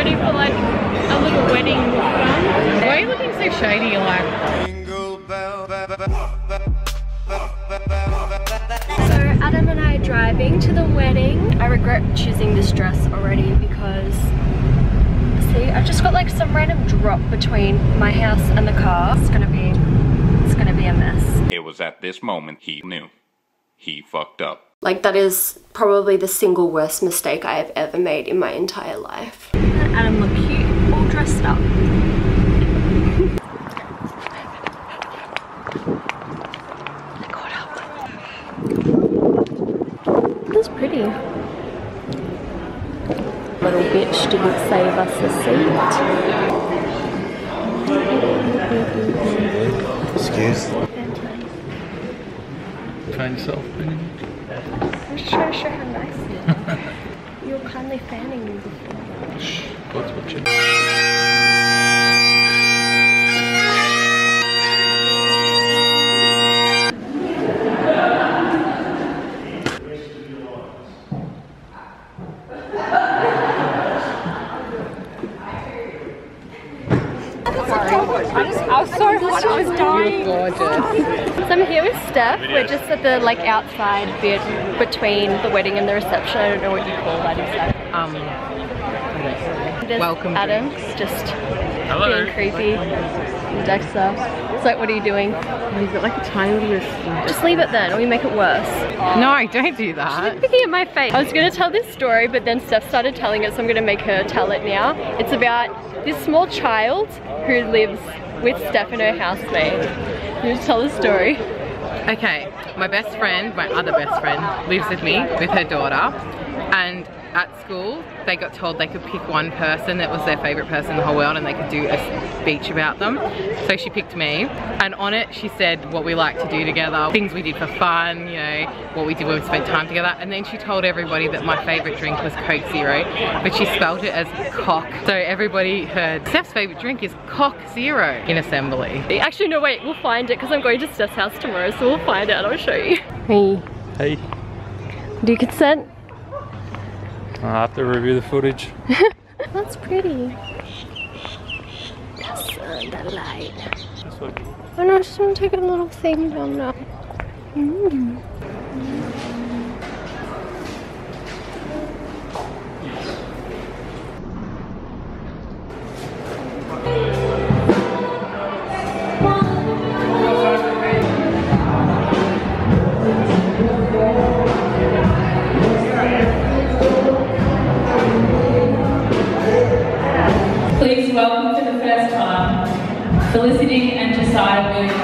ready for like a little wedding mukbang? Why are you looking so shady like? So Adam and I are driving to the wedding. I regret choosing this dress already because see, I've just got like some random drop between my house and the car. It's gonna be a mess. It was at this moment he knew. He fucked up. Like that is probably the single worst mistake I have ever made in my entire life. Adam look cute, all dressed up. I caught up. That's pretty. Little bitch didn't save us a seat. Excuse. Find yourself. I'm just trying to show how nice you are. You were kindly fanning me before. Shh, God's watching. I was so hot, I was dying. You're gorgeous. So I'm here with Steph. We're just at the like outside bit between the wedding and the reception. I don't know what you call that exactly. There's Welcome Adam, just being creepy. Dexter. It's like, what are you doing? He's got like a tiny little skin. Just leave it then, or you make it worse. No, don't do that. She's picking at my face. I was gonna tell this story, but then Steph started telling it, so I'm gonna make her tell it now. It's about this small child who lives with Steph and her housemate. You just tell the story. Okay, my best friend, my other best friend, lives with me with her daughter, and at school they got told they could pick one person that was their favourite person in the whole world and they could do a speech about them. So she picked me, and on it she said what we like to do together, things we did for fun, you know, what we did when we spent time together, and then she told everybody that my favourite drink was Coke Zero, but she spelled it as cock. So everybody heard Steph's favourite drink is Cock Zero in assembly. Actually no wait, we'll find it because I'm going to Steph's house tomorrow, so we'll find it and I'll show you. Hey. Hey. Do you consent? I'll have to review the footage. That's pretty. That's the light. Oh no, I just want to take a little thing down now. Please welcome for the first time, Felicity and Josiah Williams.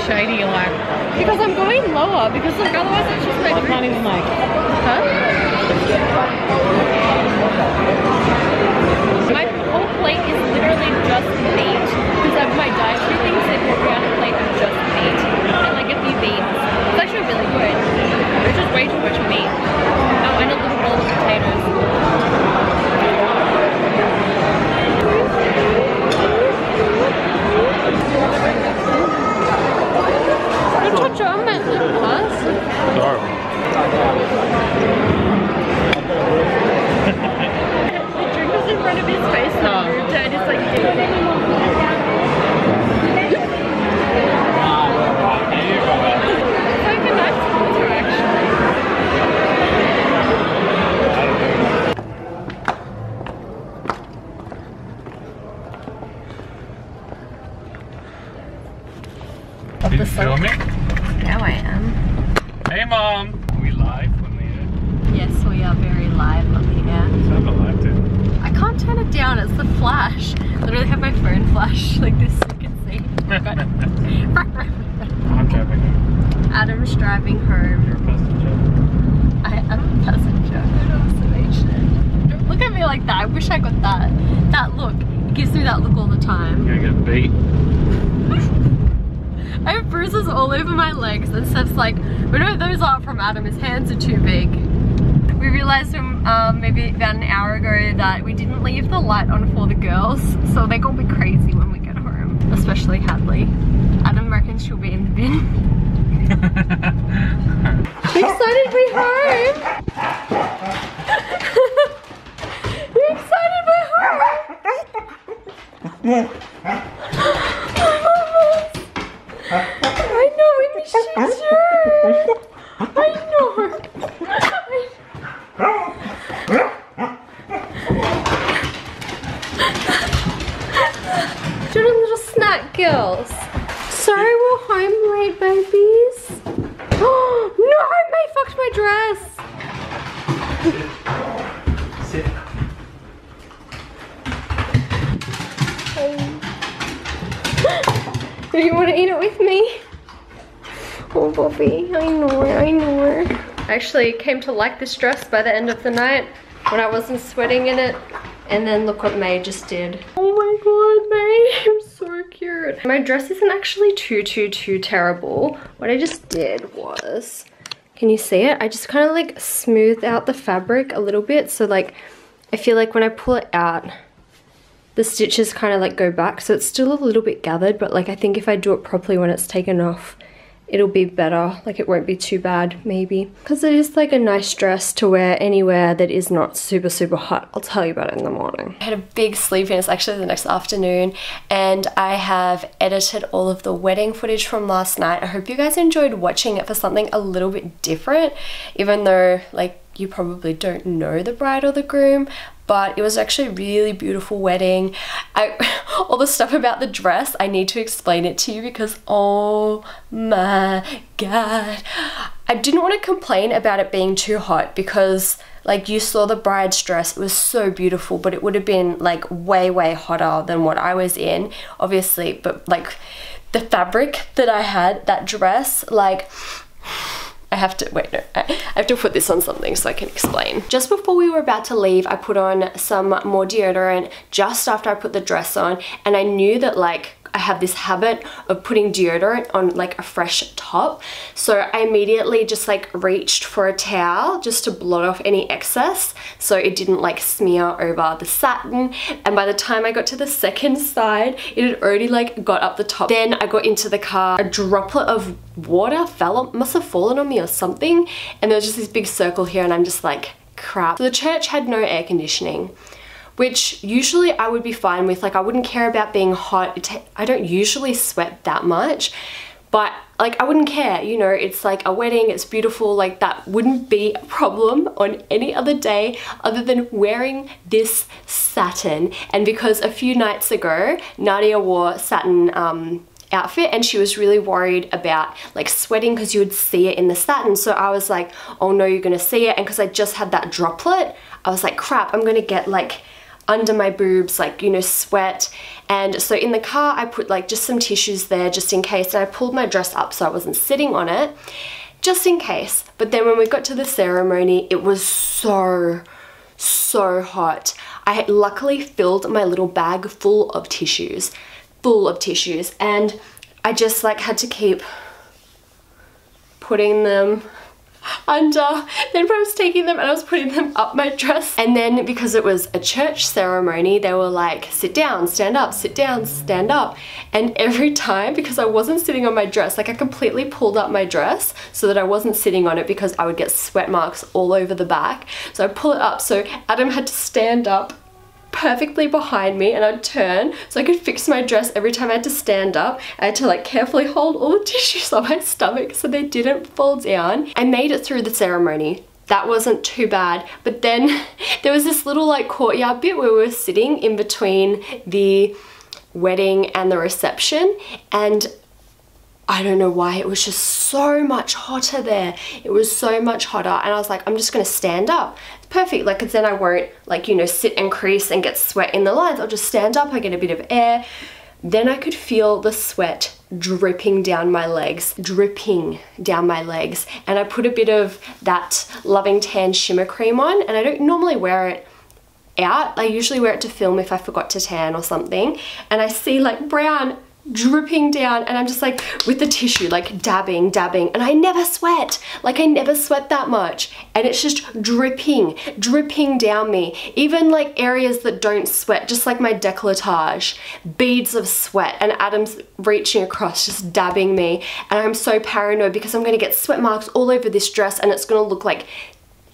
Shady like because I'm going lower because like otherwise it's just like I can't even like my whole plate is literally just meat because of my dietary things. They put me on a plate of just meat and like a few beans. It's actually really good. There's just way too much meat. Oh, and a little bowl of potatoes. Don't touch on my lip gloss. Sorry. The drink was in front of his face and I moved it and it's like it's like a nice filter actually. Are you filming? Now I am. Hey mom! Are we live on the air? Yes, we are very live on the air. Turn the light down. I can't turn it down, it's the flash. I literally have my phone flash like this so you can see. I'm driving home. Adam's driving home. You're a passenger. I am a passenger. Good observation. Don't look at me like that. I wish I got that. That look. It gives me that look all the time. You're gonna get beat. I have bruises all over my legs, and Steph's like, "We know those aren't from Adam, his hands are too big." We realized from maybe about an hour ago that we didn't leave the light on for the girls, so they're gonna be crazy when we get home, especially Hadley. Adam reckons she'll be in the bin. I'm excited to be home! You're excited to be home! I know, we missed you too! I know! Do you want a little snack, girls? Sorry we're home late, babies. Oh no, May fucked my dress. Sit. Do you want to eat it with me? Oh, Bobby, I know. I actually came to like this dress by the end of the night when I wasn't sweating in it. And then look what May just did. Oh my god, May, you're so cute. My dress isn't actually too terrible. What I just did was, can you see it? I just kind of like smoothed out the fabric a little bit. So like, I feel like when I pull it out, the stitches kind of like go back. So it's still a little bit gathered, but like I think if I do it properly when it's taken off, it'll be better. Like it won't be too bad, maybe. Because it is like a nice dress to wear anywhere that is not super hot. I'll tell you about it in the morning. I had a big sleep in, it's actually the next afternoon, and I have edited all of the wedding footage from last night. I hope you guys enjoyed watching it for something a little bit different, even though like you probably don't know the bride or the groom, but it was actually a really beautiful wedding. All the stuff about the dress, I need to explain it to you because oh my god. I didn't want to complain about it being too hot because like you saw the bride's dress, it was so beautiful, but it would have been like way hotter than what I was in, obviously, but like the fabric that I had, that dress, like I have to, wait, no, I have to put this on something so I can explain. Just before we were about to leave, I put on some more deodorant just after I put the dress on, and I knew that like I have this habit of putting deodorant on like a fresh top. So I immediately just like reached for a towel just to blot off any excess so it didn't like smear over the satin. And by the time I got to the second side, it had already like got up the top. Then I got into the car, a droplet of water must have fallen on me or something. And there was just this big circle here and I'm just like, crap. So the church had no air conditioning, which usually I would be fine with. Like I wouldn't care about being hot. I don't usually sweat that much, but like I wouldn't care, you know, it's like a wedding, it's beautiful, like that wouldn't be a problem on any other day other than wearing this satin. And because a few nights ago, Nadia wore satin outfit and she was really worried about like sweating because you would see it in the satin. So I was like, oh no, you're gonna see it. And because I just had that droplet, I was like, crap, I'm gonna get like under my boobs, like, you know, sweat. And so in the car I put like just some tissues there just in case, and I pulled my dress up so I wasn't sitting on it just in case. But then when we got to the ceremony, it was so hot. I had luckily filled my little bag full of tissues, and I just like had to keep putting them under. Then I was taking them and I was putting them up my dress. And then because it was a church ceremony, they were like, sit down, stand up, sit down, stand up. And every time, because I wasn't sitting on my dress, like I completely pulled up my dress so that I wasn't sitting on it because I would get sweat marks all over the back. So I pull it up, so Adam had to stand up perfectly behind me and I'd turn so I could fix my dress every time I had to stand up. I had to like carefully hold all the tissues on my stomach so they didn't fall down. I made it through the ceremony. That wasn't too bad, but then there was this little like courtyard bit where we were sitting in between the wedding and the reception, and I don't know why, it was just so much hotter there. It was so much hotter, and I was like, I'm just gonna stand up. It's perfect, like, cause then I won't like, you know, sit and crease and get sweat in the lines. I'll just stand up, I get a bit of air. Then I could feel the sweat dripping down my legs, and I put a bit of that Loving Tan shimmer cream on, and I don't normally wear it out. I usually wear it to film if I forgot to tan or something, and I see like brown dripping down, and I'm just like with the tissue like dabbing, and I never sweat, like I never sweat that much, and it's just dripping down me. Even like areas that don't sweat, just like my décolletage, beads of sweat, and Adam's reaching across just dabbing me, and I'm so paranoid because I'm gonna get sweat marks all over this dress and it's gonna look like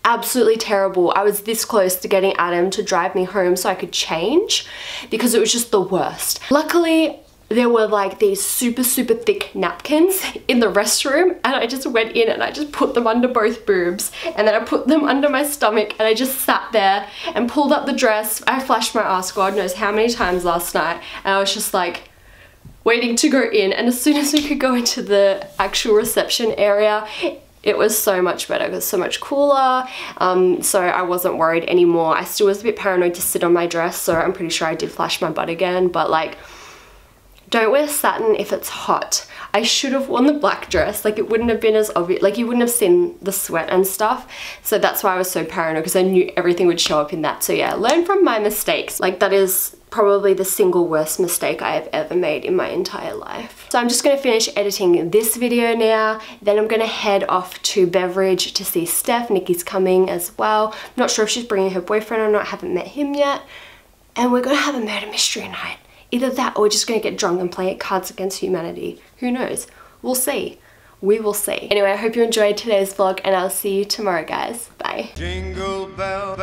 absolutely terrible. I was this close to getting Adam to drive me home so I could change because it was just the worst. Luckily, there were like these super thick napkins in the restroom, and I just went in and I just put them under both boobs, and then I put them under my stomach, and I just sat there and pulled up the dress. I flashed my ass God knows how many times last night, and I was just like waiting to go in, and as soon as we could go into the actual reception area, it was so much better. It was so much cooler, so I wasn't worried anymore. I still was a bit paranoid to sit on my dress, so I'm pretty sure I did flash my butt again, but like, don't wear satin if it's hot. I should have worn the black dress, like it wouldn't have been as obvious, like you wouldn't have seen the sweat and stuff, so that's why I was so paranoid, because I knew everything would show up in that. So yeah, learn from my mistakes. Like that is probably the single worst mistake I have ever made in my entire life. So I'm just gonna finish editing this video now, then I'm gonna head off to Beverage to see Steph. Nikki's coming as well. I'm not sure if she's bringing her boyfriend or not, haven't met him yet. And we're gonna have a murder mystery night. Either that or we're just gonna get drunk and play Cards Against Humanity. Who knows? We'll see. We will see. Anyway, I hope you enjoyed today's vlog, and I'll see you tomorrow, guys. Bye. Jingle bell.